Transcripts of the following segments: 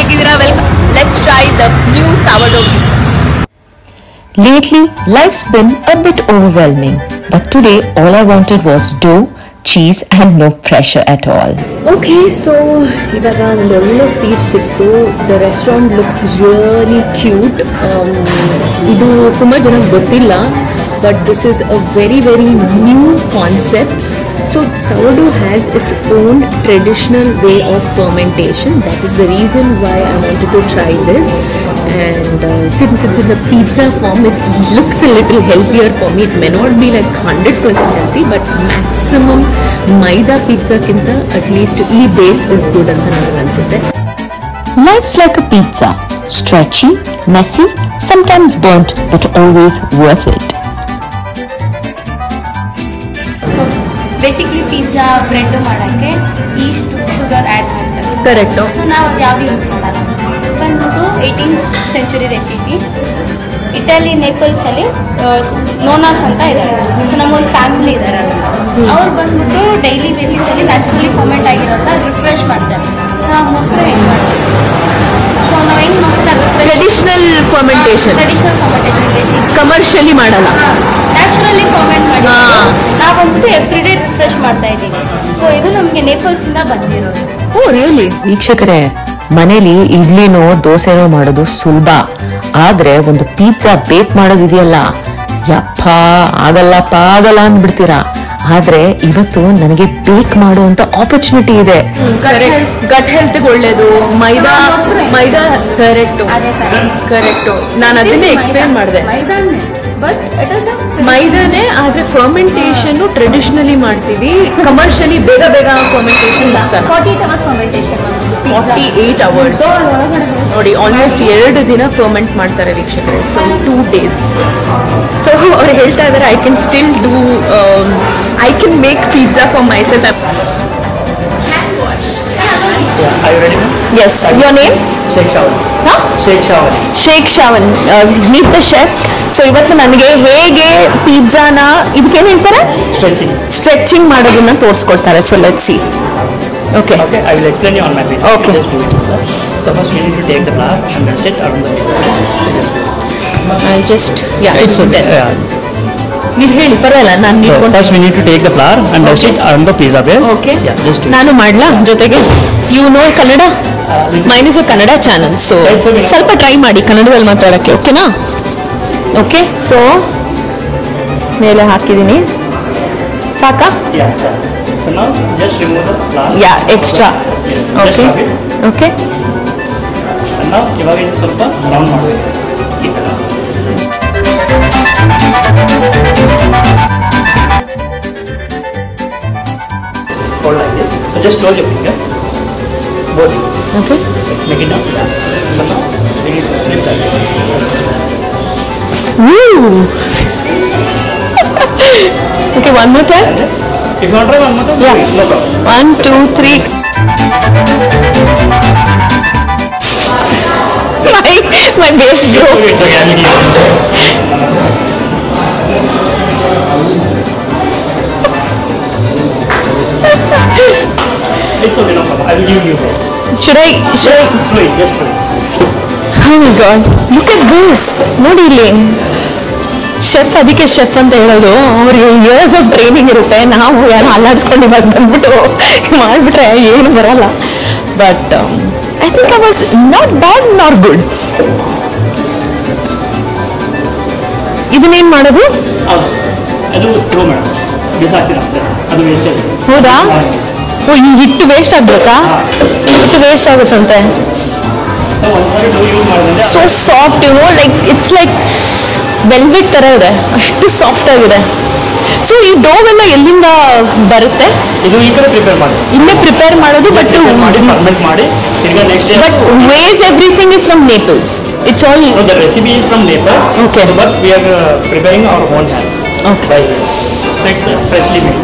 ಹೇಗಿದ್ದೀರಾ? Welcome. Let's try the new sourdough cake. Lately, life's been a bit overwhelming, but today all I wanted was dough, cheese and no pressure at all. Okay, so ಇವಾಗ ಒಂದು ಒಳ್ಳೆ seat ಸಿಕ್ತು. The restaurant looks really cute. ಇದು ತುಂಬ ಜನಕ್ಕೆ ಗೊತ್ತಿಲ್ಲ, but this is a very very new concept. So sourdough has its own traditional way of fermentation. That is the reason why I wanted to try this. And since it's in the pizza form, it looks a little healthier for me. It may not be like 100% healthy, but maximum maida pizza kinta at least ee base is good anta nange ansutte. Life's like a pizza, stretchy, messy, sometimes burnt, but always worth it. Basically pizza bread ಮಾಡೋಕ್ಕೆ East sugar add ಮಾಡ್ತಾರೆ. Correct. So ನಾವು ಅದು ಯಾವುದು use ಮಾಡಲ್ಲ. ಬಂದ್ಬಿಟ್ಟು 18th century recipe. Italy ನೇಪಲ್ಸಲ್ಲಿ ನೋನಾಸ್ ಅಂತ ಇದ್ದಾರೆ. So ನಮ್ಮೊಂದು family ಇದ್ದಾರೆ, ಅವ್ರು ಬಂದ್ಬಿಟ್ಟು ಡೈಲಿ ಬೇಸಿಸಲ್ಲಿ ನ್ಯಾಚುರಲಿ ಫರ್ಮೆಂಟ್ ಆಗಿರೋದನ್ನ ರಿಫ್ರೆಶ್ ಮಾಡ್ತಾರೆ. ಸೊ ನಾವು ಮೊಸರು ಹೆಂಗೆ ಮಾಡ್ತೀವಿ, ಸೊ ನಾವು ಹೆಂಗೆ ಮೊಸರು ಟ್ರೆಡಿಷನಲ್ ಫರ್ಮೆಂಟೇಷನ್ ಬೇಸಿಕ್ ಕಮರ್ಷಿಯಲಿ ಮಾಡಲ್ಲ, ನ್ಯಾಚುರಲಿ ಫರ್ಮೆಂಟ್ ಮಾಡಿ ನಾವಂತೂ ಎವ್ರಿ ಡೇ ರಿಫ್ರೆಶ್ ಮಾಡ್ತಾ ಇದ್ದೀವಿ. ಸೊ ಇದು ನಮಗೆ ನೇಪಲ್ಸ್ ಇಂದ ಬಂದಿರೋದು. Oh really? ವೀಕ್ಷಕರೇ, ಮನೇಲಿ ಇಡ್ಲಿನೋ ದೋಸೆನೋ ಮಾಡೋದು ಸುಲಭ, ಆದ್ರೆ ಒಂದು ಪಿಜ್ಜಾ ಬೇಕ್ ಮಾಡೋದಿದೆಯಲ್ಲ, ಯಪ್ಪ ಆಗಲ್ಲ ಅಂದ್ಬಿಡ್ತೀರಾ. ಆದ್ರೆ ಇವತ್ತು ನನಗೆ ಬೇಕ್ ಮಾಡುವಂತ ಆಪರ್ಚುನಿಟಿ ಇದೆ. ಗಟ್ ಹೆಲ್ತ್ ಒಳ್ಳೇದು. ಮೈದಾ ಕರೆಕ್ಟು. ನಾನು ಅದನ್ನೇ ಎಕ್ಸ್ಪ್ಲೇನ್ ಮಾಡಿದೆ. ಮೈದಾನೇ, ಆದ್ರೆ ಫರ್ಮೆಂಟೇಷನ್ ಟ್ರೆಡಿಷನಲಿ ಮಾಡ್ತೀವಿ, ಕಮರ್ಷಿಯಲಿ ಬೇಗ ಫರ್ಮೆಂಟೇಷನ್ 48 hours ನೋಡಿ, ಆಲ್ಮೋಸ್ಟ್ 2 ದಿನ ಫರ್ಮೆಂಟ್ ಮಾಡ್ತಾರೆ ವೀಕ್ಷಕರೇ. So 2 days. ಸೊ ಅವ್ರು ಹೇಳ್ತಾ ಇದ್ದಾರೆ I can make pizza for my self. Are you ready? Yes. Your name? Sheikh Shawan. Huh? Sheikh Shawan. Sheikh Shawan, meet the chef. So ಇವತ್ತು ನನಗೆ ಹೇಗೆ ಪಿಜ್ಜಾನ ಇದಕ್ಕೇನು ಹೇಳ್ತಾರೆ, ಸ್ಟ್ರೆಚಿಂಗ್ ಮಾಡೋದನ್ನ ತೋರಿಸ್ಕೊಡ್ತಾರೆ. So let's see. Okay. Okay, I will explain you on my pizza. Okay. Just do it. So first we need to take the flour and rest it around the pizza. It's okay. ನೀವು ಹೇಳಿ, ಪರವಾಗಿಲ್ಲ, ನಾನು So first we need to take the flour and rest it around the pizza base. Okay. Yeah, just do it. ನಾನು ಮಾಡ್ಲಾ ಜೊತೆಗೆ? You know Kannada? Mine is a Kannada channel, so ಸ್ವಲ್ಪ try ಮಾಡಿ ಕನ್ನಡದಲ್ಲಿ ಮಾತಾಡೋಕ್ಕೆ. ಓಕೆನಾ? ಓಕೆ. ಸೊ ಮೇಲೆ ಹಾಕಿದ್ದೀನಿ, ಸಾಕಾ? Yeah. So now just remove the flour. Extra. Yes. Okay okay. And now ಇವಾಗ ಇದು ಸ್ವಲ್ಪ ರೌಂಡ್ ಮಾಡಬೇಕು ಈ ತರ. Hold like this. So just close your fingers. Both fingers. Okay. So make it down. So now make it flip like this. Woo! Okay, one more time. If you want to try one more time, Yeah. do it. No problem. 1 2 3. My base broke. It's okay. I will give It's okay, no problem. I will give you this. Should I? Do it, just do it. Oh my God! Look at this. ನೋಡಿ ಇಲ್ಲಿ, chef ಅದಕ್ಕೆ chef ಅಂತ ಹೇಳೋದು. ಅವ್ರಿಗೆ years of training ಇರುತ್ತೆ. ನಾವು ಯಾರು ಅಲ್ಲಾಡ್ಸ್ಕೊಂಡು ಇವಾಗ ಬಂದ್ಬಿಟ್ಟು ಮಾಡಿಬಿಟ್ರೆ ಏನು ಬರಲ್ಲ. But I think I was not bad not good. ಇದನ್ನೇನು ಮಾಡೋದು? ಅದು ಥ್ರೋ ಮೇಡಮ್, ಬಿಸಾಕ್ತೀನಿ ಅಷ್ಟೇ, ಅದು ವೇಸ್ಟ್ ಆಗಿದೆ. ಹೌದಾ? ಓ, ಈ ಹಿಟ್ಟು ವೇಸ್ಟ್ ಆಗ್ಬೇಕಾ? ಹಿಟ್ಟು ವೇಸ್ಟ್ ಆಗುತ್ತಂತೆ. ಸೊ ಒಂದ್ಸರಿ ಡೋ ಯೂಸ್ ಮಾಡಿದ್ರೆ so soft, you know, like it's like velvet ಥರ ಇದೆ, ಅಷ್ಟು ಸಾಫ್ಟ್ ಆಗಿದೆ. ಸೊ ಈ ಡೋವೆಲ್ಲ ಎಲ್ಲಿಂದ ಬರುತ್ತೆ? ಇದು ಈ ಕಡೆ ಪ್ರಿಪೇರ್ ಮಾಡಿ, ಇಲ್ಲೇ ಪ್ರಿಪೇರ್ ಮಾಡೋದು. ಬಟ್ ಮಾಡಿ ಫರ್ಮೆಂಟ್ ಮಾಡಿ ತಿರ್ಗಾ next day. But was everything is from Naples. It's all No, the recipe is from Naples. Okay. So, but we are preparing our own hands. Okay. By hand. So it's freshly made.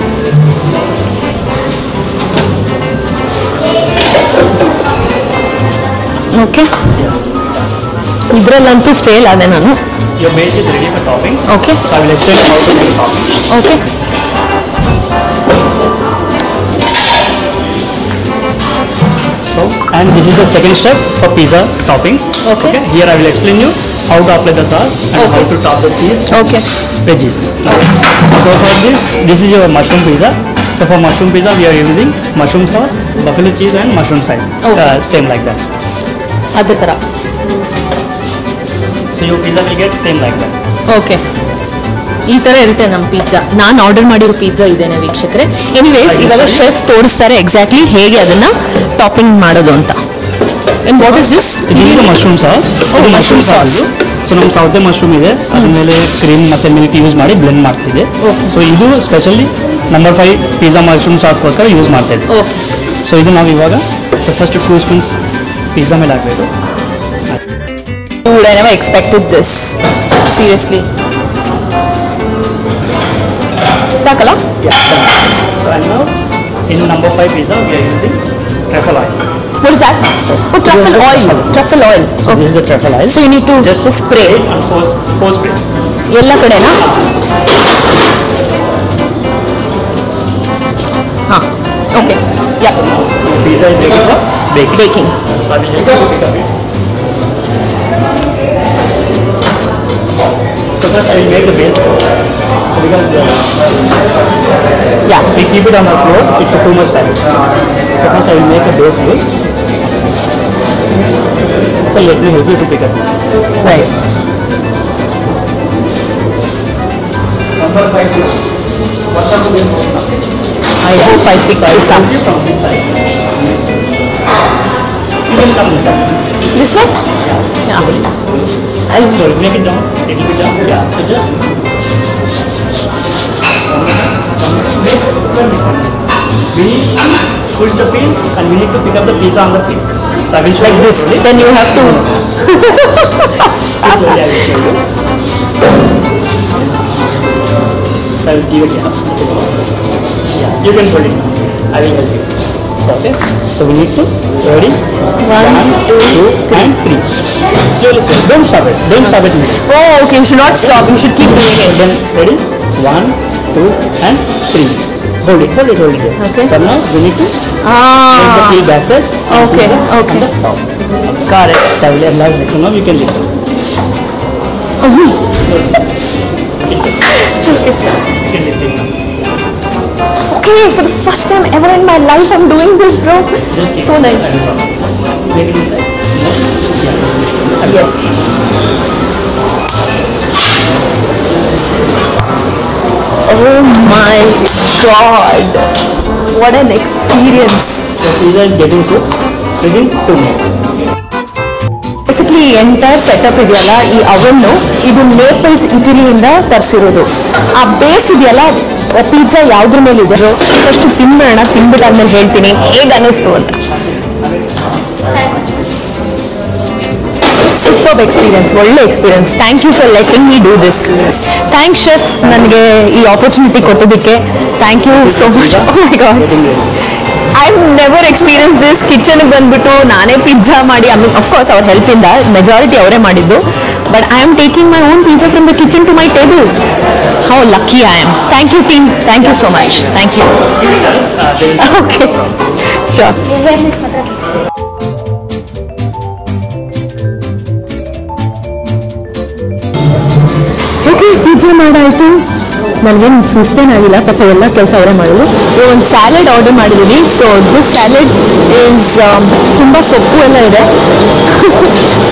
Okay. ಇದರಲ್ಲಂತೂ fail ಆದೆ ನಾನು. Your base is ready for toppings. Okay. So I will explain how to make toppings. Okay. So And this is the second step for pizza toppings. Okay. Here I will explain you how to apply the sauce and how to top the cheese. Okay. Veggies. So for this is your mushroom pizza. So for mushroom pizza we are using mushroom sauce, buffalo cheese and mushroom size. Okay. Same like that. ಅದೇ ಥರ. So your pizza will get same like that. Okay, ಈ ಥರ ಇರುತ್ತೆ ನಮ್ಮ pizza. ನಾನು order ಮಾಡಿರೋ pizza ಇದೇನೆ ವೀಕ್ಷಕರೇ. ಎನಿವೇಸ್ ಇವಾಗ ಶೆಫ್ ತೋರಿಸ್ತಾರೆ ಎಕ್ಸಾಕ್ಟ್ಲಿ ಹೇಗೆ ಅದನ್ನ ಟಾಪಿಂಗ್ ಮಾಡೋದು ಅಂತ. And what is this? This is the mushroom sauce. Oh, mushroom sauce. So ನಮ್ಮ ಸೌತೆ ಮಶ್ರೂಮ್ ಇದೆ, ಅದ್ರ ಮೇಲೆ ಕ್ರೀಮ್ ಮತ್ತೆ ಮಿಲ್ಕ್ ಯೂಸ್ ಮಾಡಿ ಬ್ಲೆಂಡ್ ಮಾಡ್ತಿದ್ದೆ. ಸೊ ಇದು ಸ್ಪೆಷಲಿ ನಂಬರ್ 5 ಪಿಜ್ಜಾ ಮಶ್ರೂಮ್ ಸಾಸ್ಗೋಸ್ಕರ ಯೂಸ್ ಮಾಡ್ತಾ ಇದ್ದೆ. ಓಕೆ. ಸೊ ಇದು ನಾವು ಇವಾಗ ಫಸ್ಟ್ 2 ಸ್ಪೂನ್ಸ್ ಪಿಜ್ಜಾ ಮೇಲೆ ಹಾಕಬೇಕು. Dude, I never expected this. Seriously. ಸಾಕಲ್ಲ? So and now in number 5 pizza we are using truffle oil. What is that? Oh, truffle oil. Truffle oil. So this is the truffle oil. So you need to just spray it and four sprays. ಎಲ್ಲ ಕಡೆನಾ? ಹಾ. Okay. Yeah. Pizza is ready for baking. Baking. So I will help you to pick up it. So first I will make the base. So because Yeah. we keep it on the floor, it's too much time. So first I will make a base look. So let me help you to pick up this. Right. I hope I pick So I will this up. help you from this side. You can come this side. This one? Yeah. I'll make it down, little bit down. Yeah. So just we need to push the pin and we need to pick up the pizza on the pin. So I will show Like you this. slowly. Then you have to. Slowly I will show you. So I will give it here. Yeah, you can hold it. I will help you. So okay. So we need to ready. 1, 2, 3. And 3. Slowly, slowly. Don't stop it. Don't stop it. Oh, okay. You should not stop. You should keep doing it. Then ready? 1, 2, and 3. Hold it. Hold it. Hold it. Here. Okay. So now we need to take the Ah. peel back side. and Okay, pizza on okay. the top. Got it. So I will enlarge it. So now you can lift it. Oh, It's okay. You can lift it now. okay, for the first time ever in my life, I'm doing this, bro. Just keep So it. nice. Make it inside. Yeah. Yes. Oh my God. What an experience. The pizza is getting cooked within 2 minutes. Basically ಈ entire setup ಇದೆಯಲ್ಲ, ಈ ಅವನ್ನು ಇದು Naples ಇಟಲಿಯಿಂದ ತರಿಸಿರೋದು. ಆ base ಇದೆಯಲ್ಲ, pizza ಯಾವ್ದ್ರ ಮೇಲೆ ಇದೆ ಫಸ್ಟ್ ತಿನ್ನೋಣ, ತಿನ್ಬಿಟ್ಟಾದ್ಮೇಲೆ ಹೇಳ್ತೀನಿ ಹೇಗೆ ಅನ್ನಿಸ್ತು ಅಂತ. ಸೂಪರ್ ಎಕ್ಸ್ಪೀರಿಯನ್ಸ್, ಒಳ್ಳೆ experience. Thank you for letting me do this. Thanks chef, ನನಗೆ ಈ ಆಪರ್ಚುನಿಟಿ ಕೊಟ್ಟೋದಕ್ಕೆ. Thank you so much. Oh my god, I never experience this. ಕಿಚನ್ಗೆ ಬಂದ್ಬಿಟ್ಟು ನಾನೇ ಪಿಜ್ಜಾ ಮಾಡಿ, ಐ ಮೀನ್ ಅಫ್ಕೋರ್ಸ್ ಅವ್ರ ಹೆಲ್ಪಿಂದ, ಮೆಜಾರಿಟಿ ಅವರೇ ಮಾಡಿದ್ದು, but I am taking my own pizza from the kitchen to my table. How lucky I am. Thank you team, thank you so much. Thank you. Okay, sure. Okay, pizza ಮಾಡಾಯಿತು. ನನಗೇನು ಸುಸ್ತೇನಾಗಿಲ್ಲ, ಪಾಪ ಎಲ್ಲ ಕೆಲಸ ಅವರೇ ಮಾಡಿದ್ರು. ಒಂದು ಸ್ಯಾಲೆಡ್ ಆರ್ಡರ್ ಮಾಡಿದ್ದೀವಿ. ಸೊ ದಿಸ್ ಸ್ಯಾಲೆಡ್ ಈಸ್ ತುಂಬ ಸೊಪ್ಪು ಎಲ್ಲ ಇದೆ,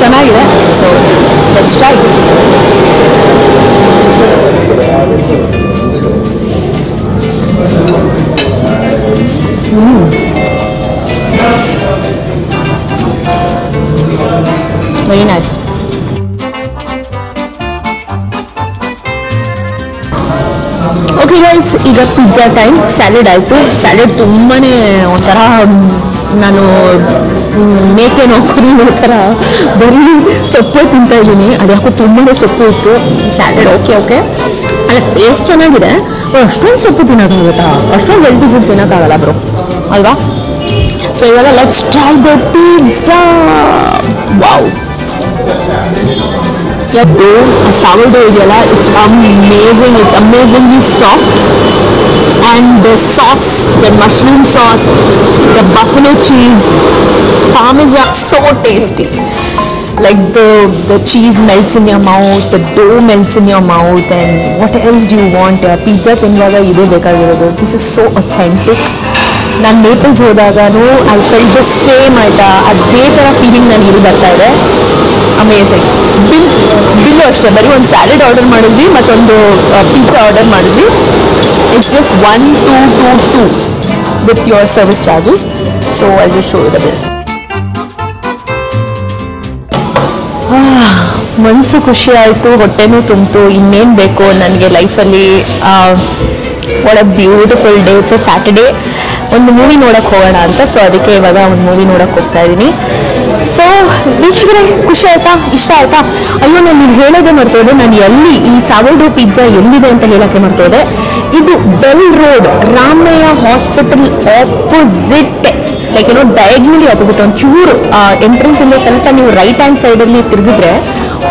ಚೆನ್ನಾಗಿದೆ. So let's try. Very nice. Okay guys, ಈಗ ಪಿಜ್ಜಾ ಟೈಮ್. ಸ್ಯಾಲೆಡ್ ಆಯಿತು. ಸ್ಯಾಲೆಡ್ ತುಂಬಾ ಒಂಥರ, ನಾನು ಮೇಕೆನೋ ಕುರಿನೋ ಥರ ಬರೀ ಸೊಪ್ಪೇ ತಿಂತಾ ಇದ್ದೀನಿ. ಅದು ಯಾಕೋ ತುಂಬಾ ಸೊಪ್ಪು ಇತ್ತು. ಸ್ಯಾಲೆಡ್ ಓಕೆ ಓಕೆ, ಅಲ್ಲ ಟೇಸ್ಟ್ ಚೆನ್ನಾಗಿದೆ. ಅಷ್ಟೊಂದು ಸೊಪ್ಪು ತಿನ್ನೋಕ್ಕಾಗುತ್ತಾ? ಅಷ್ಟೊಂದು ಹೆಲ್ತಿ ಫುಡ್ ತಿನ್ನೋಕ್ಕಾಗಲ್ಲ ಬ್ರೋ, ಅಲ್ವಾ? ಸೊ ಇವಾಗ let's try the pizza. Wow, ಯಾವುದು sourdough ಇದೆಯಲ್ಲ, it's amazing. It's amazingly soft. And the sauce, the mushroom sauce, the Buffalo cheese, Parmesan, so tasty. Like the cheese melts in your mouth, the dough melts in your mouth, and what else do you want? Pizza ತಿನ್ನುವಾಗ ಇದೇ ಬೇಕಾಗಿರೋದು. This is so authentic. ನಾನು Naples ಹೋದಾಗೂ I felt the same ಆಯಿತಾ, ಅದೇ ಥರ feeling ನನಗೆ ಇಲ್ಲಿ ಬರ್ತಾ ಇದೆ. ಅಮೇಝಿಂಗ್. ಬಿಲ್ಲು ಅಷ್ಟೇ, ಬರೀ ಒಂದು ಸ್ಯಾಲೆಡ್ ಆರ್ಡರ್ ಮಾಡಿದ್ವಿ ಮತ್ತೊಂದು ಪಿಜ್ಜಾ ಆರ್ಡರ್ ಮಾಡಿದ್ವಿ. It's just 1,222 with your service charges. So I'll just show you the bill. ಮನಸ್ಸು ಖುಷಿ ಆಯಿತು, ಹೊಟ್ಟೆನೂ ತುಂಬಿತು. ಇನ್ನೇನು ಬೇಕು ನನಗೆ ಲೈಫಲ್ಲಿ. What a beautiful day. It's a Saturday. ಒಂದು ಮೂವಿ ನೋಡೋಕೆ ಹೋಗೋಣ ಅಂತ, ಸೊ ಅದಕ್ಕೆ ಇವಾಗ ಒಂದು ಮೂವಿ ನೋಡೋಕೆ ಹೋಗ್ತಾ ಇದ್ದೀನಿ. ಸೊ ವೀಕ್ಷಕರೇ, ಖುಷಿ ಆಯ್ತಾ? ಇಷ್ಟ ಆಯ್ತಾ? ಅಯ್ಯೋ, ನಾನು ನೀವು ಹೇಳೋದೇ ಮರ್ತೋದೆ. ನಾನು ಎಲ್ಲಿ ಈ ಸಾವರ್ಡೋ ಪಿಜ್ಜಾ ಎಲ್ಲಿದೆ ಅಂತ ಹೇಳೋಕ್ಕೆ ಮರ್ತೋದೆ. ಇದು bell road, Ramaiah hospital opposite, like ಏನೋ ಡಯಾಗ್ನಲಿ ಆಪೋಸಿಟ್. ಒಂಚೂರು ಎಂಟ್ರೆನ್ಸ್ ಇಂದ ಸ್ವಲ್ಪ ನೀವು ರೈಟ್ ಹ್ಯಾಂಡ್ ಸೈಡಲ್ಲಿ ತಿರುಗಿದ್ರೆ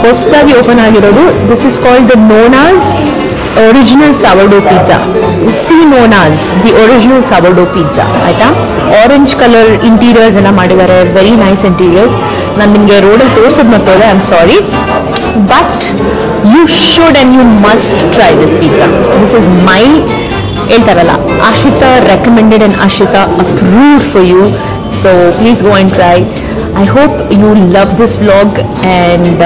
ಹೊಸದಾಗಿ ಓಪನ್ ಆಗಿರೋದು. This is called the Nonna's original sourdough pizza. See Nonna's the original sourdough pizza. ಆಯ್ತಾ? ಆರೆಂಜ್ ಕಲರ್ ಇಂಟೀರಿಯರ್ಸ್ ಎಲ್ಲ ಮಾಡಿದ್ದಾರೆ, ವೆರಿ ನೈಸ್ ಇಂಟೀರಿಯರ್ಸ್. ನಾನು ನಿಮಗೆ ರೋಡಲ್ಲಿ ತೋರಿಸೋದು ಮತ್ತೋದೆ, I am sorry. But you should and you must try this pizza. This is my, ಹೇಳ್ತಾರಲ್ಲ, Ashita recommended and Ashita approved for you. So please go and try. I hope you love this vlog, and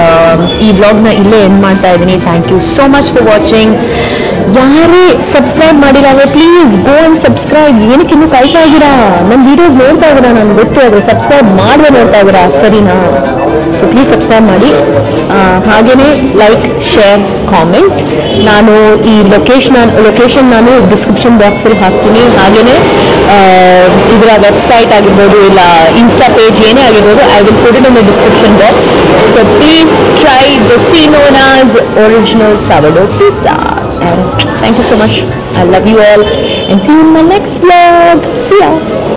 ಈ ವ್ಲಾಗ್ನ ಇಲ್ಲೇ end ಮಾಡ್ತಾ ಇದ್ದೀನಿ. Thank you so much for watching. ಯಾರೇ subscribe ಮಾಡಿರಾವೆ please go and subscribe. ಏನಕ್ಕೆ ಇನ್ನೂ ಕಾಯ್ತಾ ಇದ್ದೀರಾ? ನನ್ನ ವೀಡಿಯೋಸ್ ನೋಡ್ತಾ ಇದ್ದೀರಾ, ನನಗೆ ಗೊತ್ತು ಅದು. ಸಬ್ಸ್ಕ್ರೈಬ್ ಮಾಡದೆ ನೋಡ್ತಾ ಇದ್ದೀರಾ, ಸರಿನಾ? ಸೊ ಪ್ಲೀಸ್ ಸಬ್ಸ್ಕ್ರೈಬ್ ಮಾಡಿ. ಹಾಗೆಯೇ ಲೈಕ್, ಶೇರ್, ಕಾಮೆಂಟ್. ನಾನು ಈ ಲೊಕೇಶನ್ ನಾನು ಡಿಸ್ಕ್ರಿಪ್ಷನ್ ಬಾಕ್ಸಲ್ಲಿ ಹಾಕ್ತೀನಿ. ಹಾಗೆಯೇ ಇದರ ವೆಬ್ಸೈಟ್ ಆಗಿರ್ಬೋದು, ಇಲ್ಲ ಇನ್ಸ್ಟಾ ಪೇಜ್ ಏನೇ ಆಗಿರ್ಬೋದು, I will put it in the description box. So please try the Sinona's original sourdough pizza. And thank you so much. I love you all, and see you in my next vlog. See ya.